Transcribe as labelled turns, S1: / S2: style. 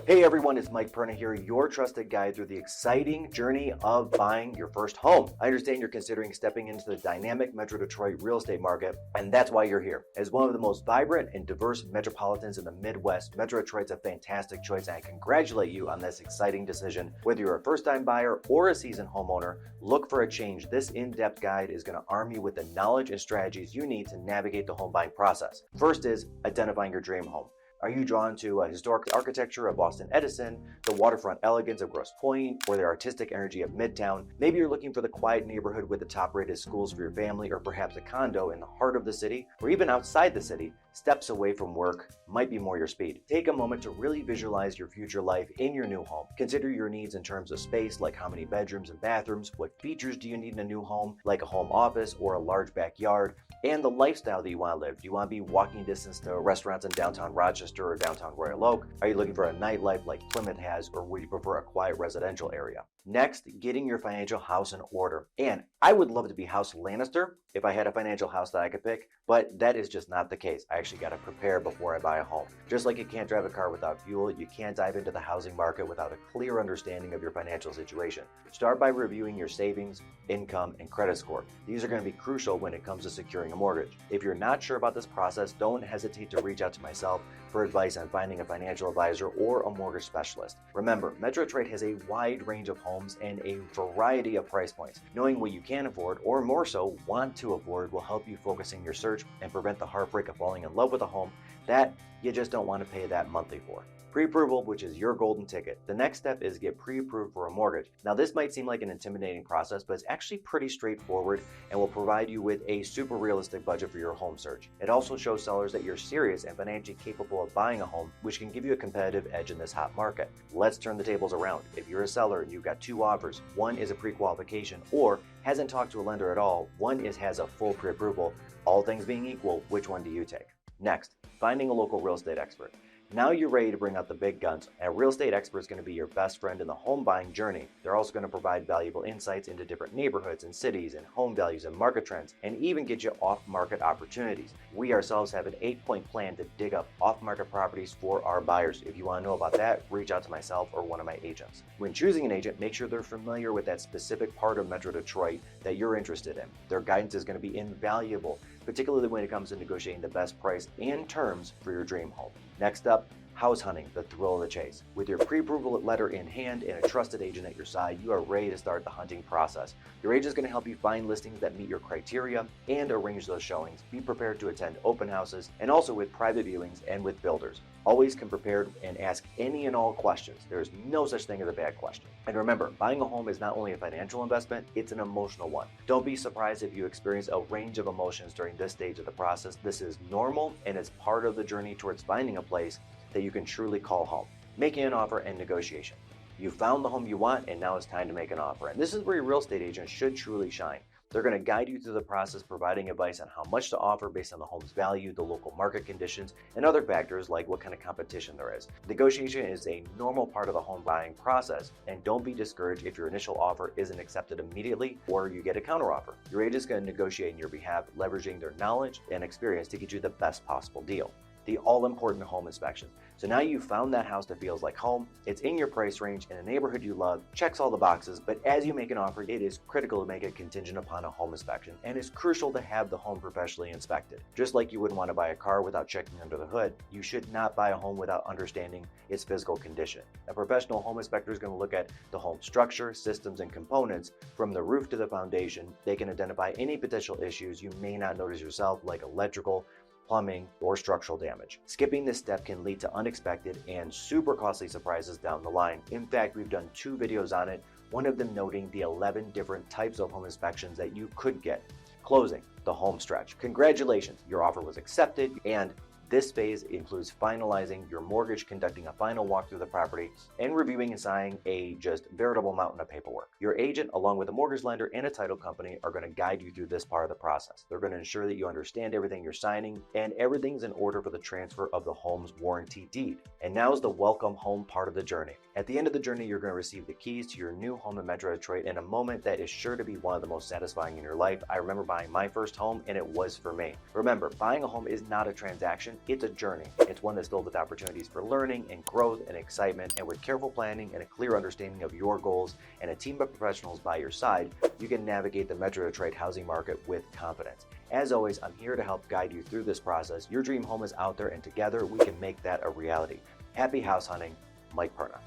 S1: Hey everyone, it's Mike Perna here, your trusted guide through the exciting journey of buying your first home. I understand you're considering stepping into the dynamic Metro Detroit real estate market, and that's why you're here. As one of the most vibrant and diverse metropolitans in the Midwest, Metro Detroit's a fantastic choice, and I congratulate you on this exciting decision. Whether you're a first-time buyer or a seasoned homeowner, look for a change. This in-depth guide is going to arm you with the knowledge and strategies you need to navigate the home buying process. First is identifying your dream home. Are you drawn to historic architecture of Boston-Edison, the waterfront elegance of Grosse Pointe, or the artistic energy of Midtown? Maybe you're looking for the quiet neighborhood with the top-rated schools for your family, or perhaps a condo in the heart of the city, or even outside the city. Steps away from work might be more your speed. Take a moment to really visualize your future life in your new home. Consider your needs in terms of space, like how many bedrooms and bathrooms, what features do you need in a new home, like a home office or a large backyard, and the lifestyle that you want to live. Do you want to be walking distance to restaurants in downtown Rochester or downtown Royal Oak? Are you looking for a nightlife like Plymouth has, or would you prefer a quiet residential area? Next, getting your financial house in order. And I would love to be House Lannister if I had a financial house that I could pick, but that is just not the case. I actually got to prepare before I buy a home. Just like you can't drive a car without fuel, you can't dive into the housing market without a clear understanding of your financial situation. Start by reviewing your savings, income, and credit score. These are going to be crucial when it comes to securing a mortgage. If you're not sure about this process, don't hesitate to reach out to myself for advice on finding a financial advisor or a mortgage specialist. Remember, Metro Detroit has a wide range of homes and a variety of price points. Knowing what you can afford, or more so, want to afford, will help you focus in your search and prevent the heartbreak of falling in love with a home that you just don't want to pay that monthly for. Pre-approval, which is your golden ticket. The next step is get pre-approved for a mortgage. Now, this might seem like an intimidating process, but it's actually pretty straightforward and will provide you with a super realistic budget for your home search. It also shows sellers that you're serious and financially capable of buying a home, which can give you a competitive edge in this hot market. Let's turn the tables around. If you're a seller and you've got two offers, one is a pre-qualification or hasn't talked to a lender at all, one has a full pre-approval, all things being equal, which one do you take? Next, finding a local real estate expert. Now you're ready to bring out the big guns. A real estate expert is going to be your best friend in the home buying journey. They're also going to provide valuable insights into different neighborhoods and cities and home values and market trends, and even get you off-market opportunities. We ourselves have an 8-point plan to dig up off-market properties for our buyers. If you want to know about that, reach out to myself or one of my agents. When choosing an agent, make sure they're familiar with that specific part of Metro Detroit that you're interested in. Their guidance is going to be invaluable, particularly when it comes to negotiating the best price and terms for your dream home. Next up, house hunting, the thrill of the chase. With your pre-approval letter in hand and a trusted agent at your side, you are ready to start the hunting process. Your agent is going to help you find listings that meet your criteria and arrange those showings. Be prepared to attend open houses and also with private viewings and with builders. Always come prepared and ask any and all questions. There is no such thing as a bad question. And remember, buying a home is not only a financial investment, it's an emotional one. Don't be surprised if you experience a range of emotions during this stage of the process. This is normal and it's part of the journey towards finding a place that you can truly call home. Making an offer and negotiation. You found the home you want and now it's time to make an offer. And this is where your real estate agent should truly shine. They're going to guide you through the process, providing advice on how much to offer based on the home's value, the local market conditions, and other factors like what kind of competition there is. Negotiation is a normal part of the home buying process, and don't be discouraged if your initial offer isn't accepted immediately or you get a counteroffer. Your agent is going to negotiate on your behalf, leveraging their knowledge and experience to get you the best possible deal. The all-important home inspection. So now you've found that house that feels like home, it's in your price range, in a neighborhood you love, checks all the boxes, but as you make an offer, it is critical to make it contingent upon a home inspection, and it's crucial to have the home professionally inspected. Just like you wouldn't want to buy a car without checking under the hood, you should not buy a home without understanding its physical condition. A professional home inspector is going to look at the home structure, systems, and components from the roof to the foundation. They can identify any potential issues you may not notice yourself, like electrical, plumbing, or structural damage. Skipping this step can lead to unexpected and super costly surprises down the line. In fact, we've done 2 videos on it, one of them noting the 11 different types of home inspections that you could get. Closing, the home stretch. Congratulations, your offer was accepted, and this phase includes finalizing your mortgage, conducting a final walk through the property, and reviewing and signing a just veritable mountain of paperwork. Your agent, along with a mortgage lender and a title company, are going to guide you through this part of the process. They're going to ensure that you understand everything you're signing and everything's in order for the transfer of the home's warranty deed. And now is the welcome home part of the journey. At the end of the journey, you're going to receive the keys to your new home in Metro Detroit in a moment that is sure to be one of the most satisfying in your life. I remember buying my first home, and it was for me. Remember, buying a home is not a transaction, it's a journey. It's one that's filled with opportunities for learning and growth and excitement, and with careful planning and a clear understanding of your goals and a team of professionals by your side, you can navigate the Metro Detroit housing market with confidence. As always, I'm here to help guide you through this process. Your dream home is out there, and together we can make that a reality. Happy house hunting, Mike Perna.